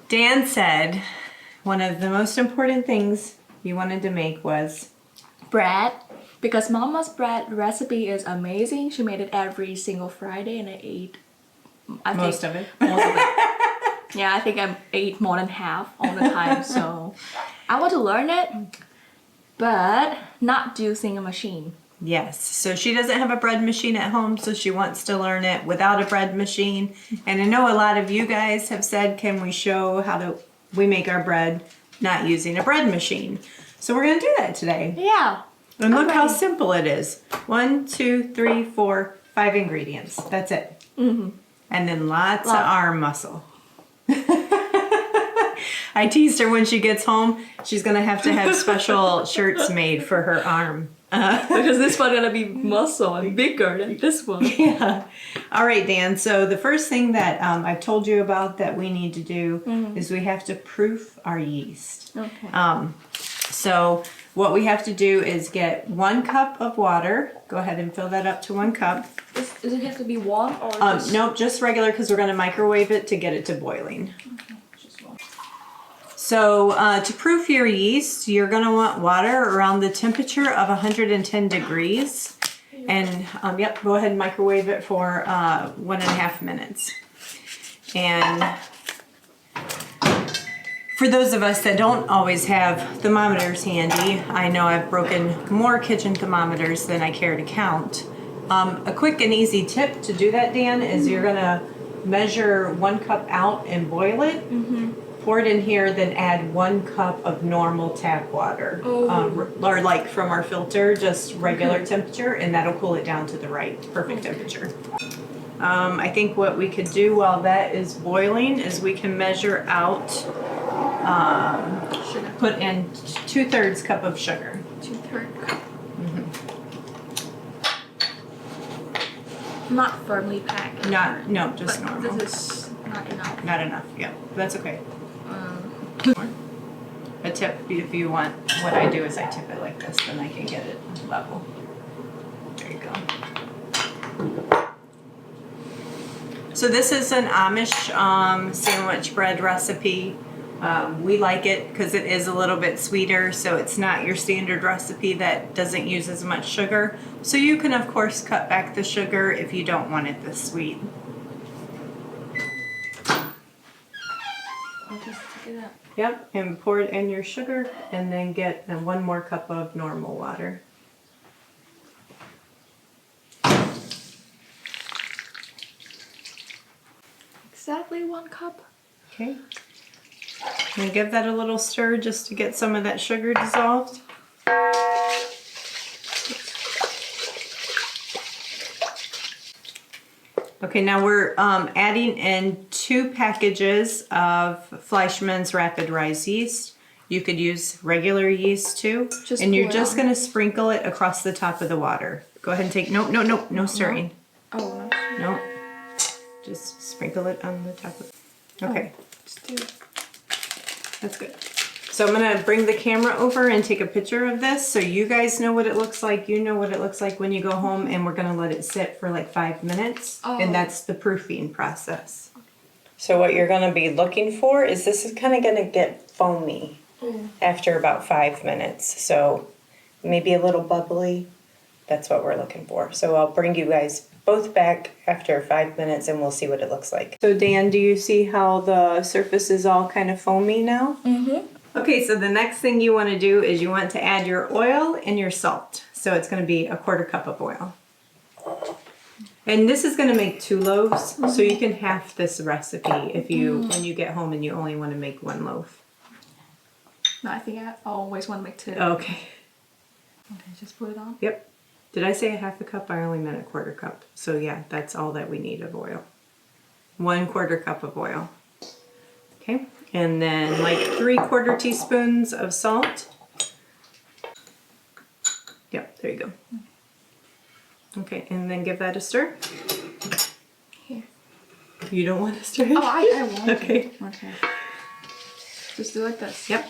Dan said one of the most important things you wanted to make was bread, because Mama's bread recipe is amazing. She made it every single Friday and I ate most of it. Yeah, I think I ate more than half all the time. So I want to learn it, but not using a machine. Yes, so she doesn't have a bread machine at home, so she wants to learn it without a bread machine. And I know a lot of you guys have said, can we show how we make our bread not using a bread machine? So we're gonna do that today. Yeah. And look how simple it is. 1, 2, 3, 4, 5 ingredients. That's it. And then lots of arm muscle. I teased her when she gets home, she's gonna have to have special shirts made for her arm. Because this one's gonna be muscle and bigger than this one. Yeah. All right, Dan. So the first thing that I've told you about that we need to do is we have to proof our yeast. Okay. So what we have to do is get 1 cup of water. Go ahead and fill that up to 1 cup. Does it have to be warm or just... Nope, just regular because we're going to microwave it to get it to boiling. Okay, just warm. So to proof your yeast, you're going to want water around the temperature of 110 degrees. And yep, go ahead and microwave it for 1.5 minutes. And for those of us that don't always have thermometers handy, I know I've broken more kitchen thermometers than I care to count. A quick and easy tip to do that, Dan, is you're gonna measure 1 cup out and boil it. Pour it in here, then add 1 cup of normal tap water, or like from our filter, just regular temperature, and that'll cool it down to the right perfect temperature. I think what we could do while that is boiling is we can measure out, put in 2/3 cup of sugar. 2/3 cup. Not firmly packed. No, just but normal. This is not enough. Not enough, yeah, that's okay. A tip, if you want, what I do is I tip it like this, then I can get it level. There you go. So this is an Amish sandwich bread recipe. We like it because it is a little bit sweeter, so it's not your standard recipe that doesn't use as much sugar. So you can of course cut back the sugar if you don't want it this sweet. I'll just take it out. Yep, and pour it in your sugar and then get 1 more cup of normal water. Exactly 1 cup. Okay. And give that a little stir just to get some of that sugar dissolved. Okay, now we're adding in 2 packages of Fleischmann's Rapid Rise yeast. You could use regular yeast too. And you're just going to sprinkle it across the top of the water. Go ahead and take, no stirring. Oh, No, just sprinkle it on the top of it. Okay. just do it. That's good. So I'm gonna bring the camera over and take a picture of this so you guys know what it looks like, you know what it looks like when you go home, and we're gonna let it sit for like 5 minutes. And that's the proofing process. So what you're gonna be looking for is this is kind of gonna get foamy after about 5 minutes. So maybe a little bubbly, that's what we're looking for. So I'll bring you guys both back after 5 minutes and we'll see what it looks like. So Dan, do you see how the surface is all kind of foamy now? Okay, so the next thing you want to do is you want to add your oil and your salt. So it's going to be 1/4 cup of oil. And this is going to make 2 loaves, so you can half this recipe if you when you get home and you only want to make 1 loaf. No, I think I always want to make 2. Okay. Okay, just put it on. Yep. Did I say 1/2 cup? I only meant 1/4 cup. So yeah, that's all that we need of oil. 1/4 cup of oil. Okay. And then like 3/4 teaspoons of salt. Yep, there you go. Okay, and then give that a stir. Here. You don't want to stir it? Oh, I want Okay. it. Okay. Just do like this. Yep.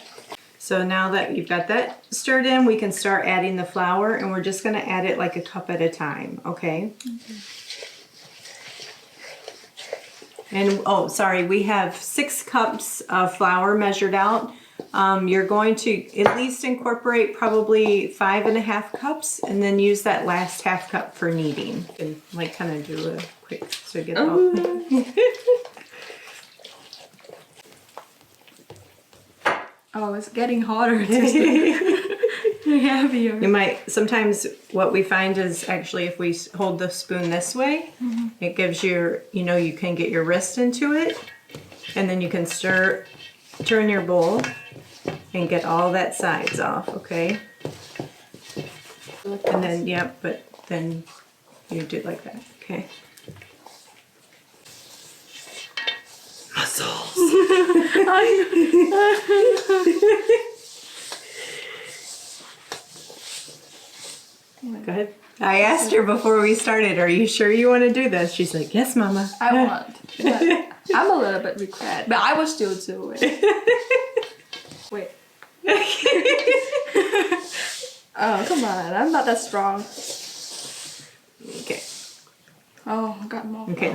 So now that you've got that stirred in, we can start adding the flour, and we're just going to add it like a cup at a time, okay? And oh, sorry, we have 6 cups of flour measured out. You're going to at least incorporate probably 5.5 cups and then use that last half cup for kneading. And like kind of do a quick, so get Oh, it's getting harder. Heavier. You might, sometimes what we find is actually if we hold the spoon this way, it gives you, you can get your wrist into it and then you can turn your bowl and get all that sides off, okay? And then, yep, but then you do it like that, okay? Muscles. Go ahead. I asked her before we started, are you sure you want to do this? She's like, yes, Mama. I want. But I'm a little bit regret, but I will still do it. Wait. Oh, come on. I'm not that strong. Okay. Oh, I got more. Okay.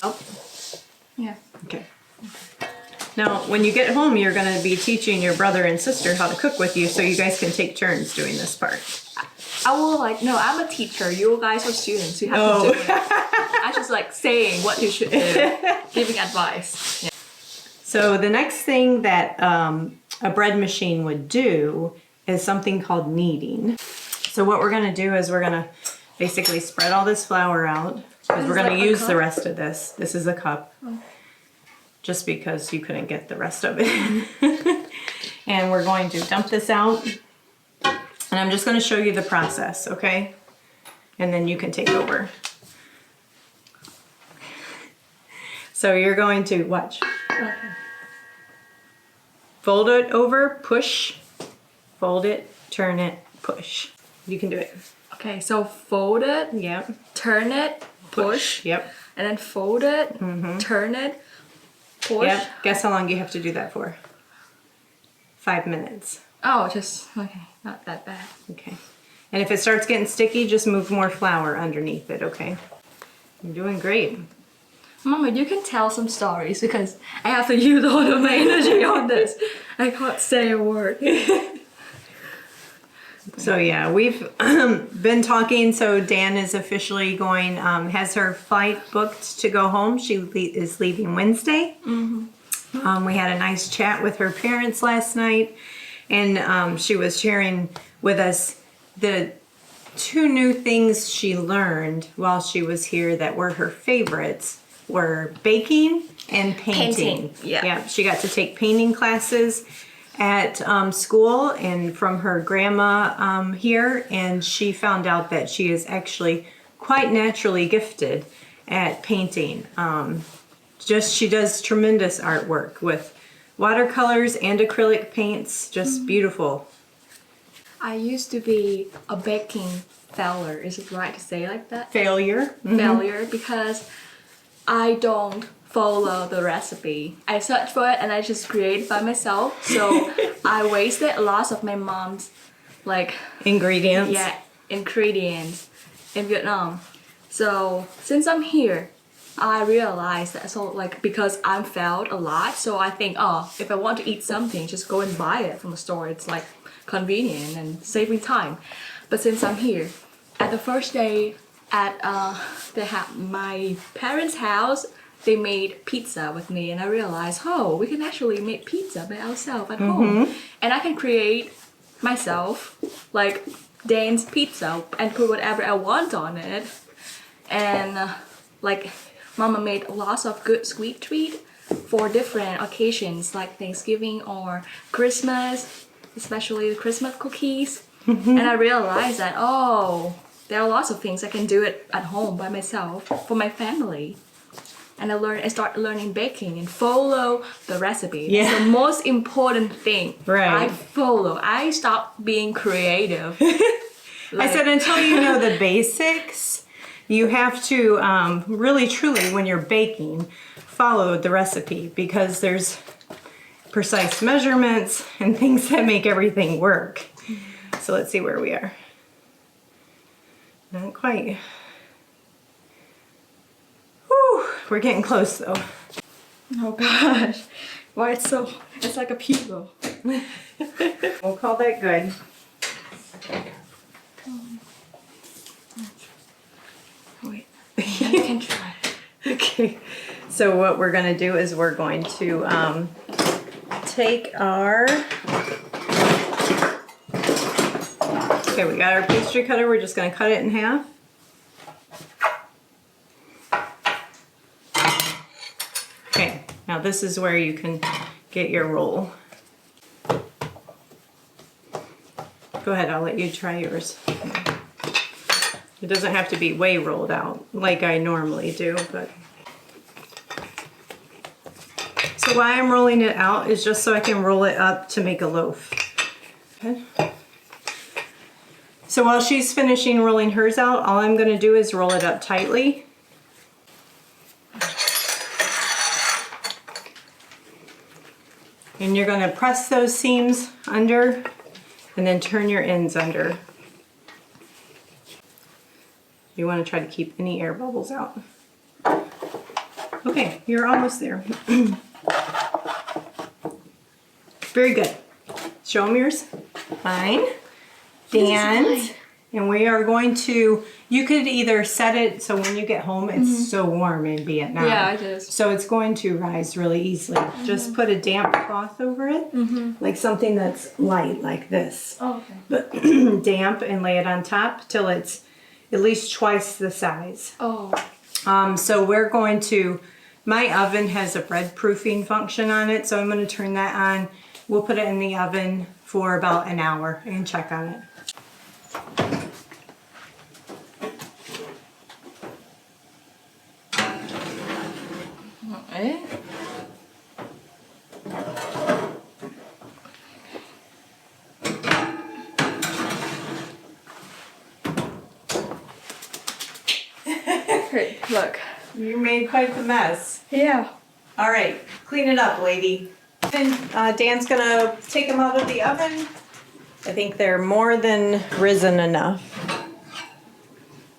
Oh. Yeah. Okay. Now, when you get home, you're going to be teaching your brother and sister how to cook with you, so you guys can take turns doing this part. I will no, I'm a teacher. You guys are students. You have to do it. I just saying what you should do, giving advice. Yeah. So the next thing that a bread machine would do is something called kneading. So what we're going to do is we're going to basically spread all this flour out, because we're going to use the rest of this. This is a cup. Oh. Just because you couldn't get the rest of it. And we're going to dump this out. And I'm just going to show you the process, okay? And then you can take over. So you're going to, watch. Okay. Fold it over, push, fold it, turn it, push. You can do it. Okay, so fold it, Yep. turn it, push. Yep. And then fold it, turn it, push. Yep. Guess how long you have to do that for? 5 minutes. Oh, okay, not that bad. Okay. And if it starts getting sticky, just move more flour underneath it, okay? You're doing great. Mama, you can tell some stories because I have to use all of my energy on this. I can't say a word. So yeah, we've been talking. So Dan is officially going, has her flight booked to go home. She is leaving Wednesday. We had a nice chat with her parents last night, and she was sharing with us the 2 new things she learned while she was here that were her favorites were baking and painting. Yeah, she got to take painting classes at school and from her grandma here, and she found out that she is actually quite naturally gifted at painting. She does tremendous artwork with watercolors and acrylic paints, just beautiful. I used to be a baking failure. Is it right to say like that? Failure. Failure, because I don't follow the recipe. I search for it and I just create by myself. So I wasted lots of my mom's Ingredients. Yeah, ingredients in Vietnam. So since I'm here, I realized that because I'm failed a lot, so I think, if I want to eat something, just go and buy it from the store. It's convenient and saving time. But since I'm here, at the first day at my parents' house, they made pizza with me, and I realized, we can actually make pizza by ourselves at home, and I can create myself Dan's pizza and put whatever I want on it, and Mama made lots of good sweet treat for different occasions like Thanksgiving or Christmas, especially the Christmas cookies. And I realized that there are lots of things I can do it at home by myself for my family. And I started learning baking and follow the recipe. Yeah. That's the most important thing. Right. I stopped being creative. I said until you know the basics, you have to really truly, when you're baking, follow the recipe, because there's precise measurements and things that make everything work. So let's see where we are. Not quite. We're getting close though. Oh gosh. Why it's so, it's like a pillow. We'll call that good. Wait, I can try. Okay, so what we're gonna do is we're going to take our, okay, we got our pastry cutter, we're just gonna cut it in half. Okay, now this is where you can get your roll. Go ahead, I'll let you try yours. It doesn't have to be way rolled out like I normally do, but. So why I'm rolling it out is just so I can roll it up to make a loaf. Okay. So while she's finishing rolling hers out, all I'm gonna do is roll it up tightly. And you're gonna press those seams under and then turn your ends under. You want to try to keep any air bubbles out. Okay, you're almost there. Very good. Show them yours. Mine. Dan's. And we are going to, you could either set it so when you get home, it's so warm in Vietnam. Yeah, it is. So it's going to rise really easily. Just put a damp cloth over it, like something that's light like this. Oh, okay. But damp, and lay it on top till it's at least twice the size. Oh. So we're going to, my oven has a bread proofing function on it, so I'm going to turn that on. We'll put it in the oven for about an hour and check on it. Eh? Great, look. You made quite the mess. Yeah. All right, clean it up, lady. Then Dan's gonna take them out of the oven. I think they're more than risen enough.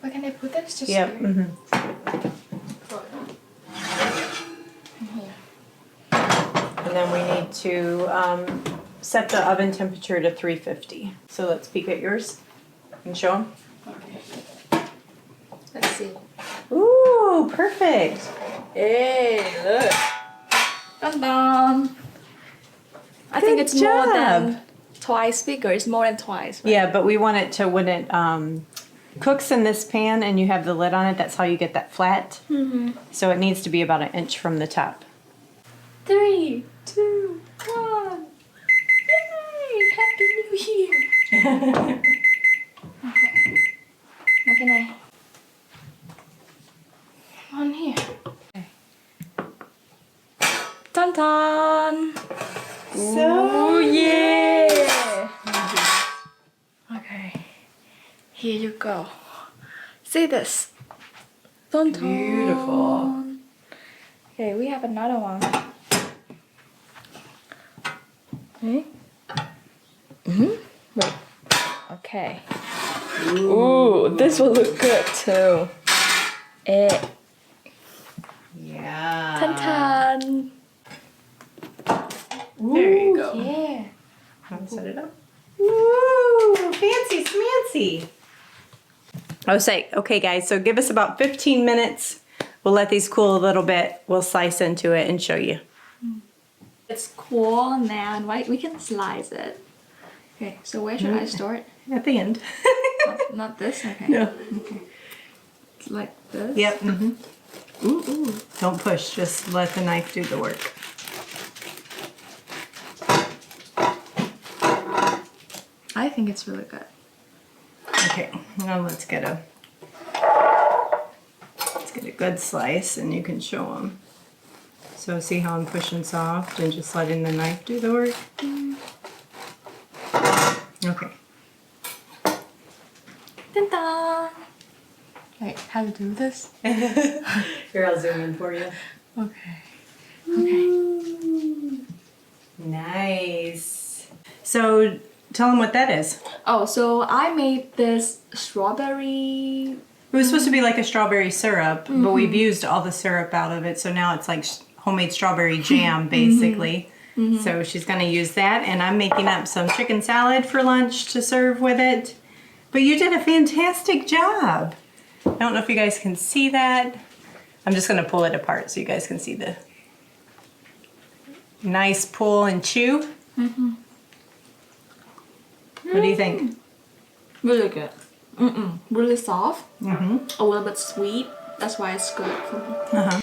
Where can I put this? Just Yep. here. And then we need to set the oven temperature to 350. So let's peek at yours and show them. Okay. Let's see. Ooh, perfect. Hey, look. Dun dun. I think Good it's more job. than twice bigger. It's more than twice. Right? Yeah, but we want it to, when it cooks in this pan and you have the lid on it, that's how you get that flat. So it needs to be about 1 inch from the top. 3, 2, 1. Yay! Happy New Year. Okay. Now can I? On here. Okay. Dun dun. So yeah. Okay. Here you go. See this. Dun dun. Beautiful. Okay, we have another one. Okay. Wait. Okay. Ooh, this will look good too. Yeah. Tan tan. There you go. Yeah. Want to set it up? Ooh, fancy smancy. I was like, okay guys, so give us about 15 minutes. We'll let these cool a little bit. We'll slice into it and show you. It's cool now, right? We can slice it. Okay, so where should I start? At the end. Not this? Okay. No. Okay. It's like this? Yep. Ooh, ooh. Don't push, just let the knife do the work. I think it's really good. Okay, now let's get a good slice and you can show them. So see how I'm pushing soft and just letting the knife do the work? Okay. Dun dun! Wait, how to do this? Here, I'll zoom in for you. Okay. Okay. Nice. So tell them what that is. Oh, so I made this strawberry It was supposed to be like a strawberry syrup, but we've used all the syrup out of it, so now it's like homemade strawberry jam, basically. So she's gonna use that, and I'm making up some chicken salad for lunch to serve with it. But you did a fantastic job. I don't know if you guys can see that. I'm just gonna pull it apart so you guys can see the nice pull and chew. What do you think? Really good. Really soft. A little bit sweet. That's why it's good for me.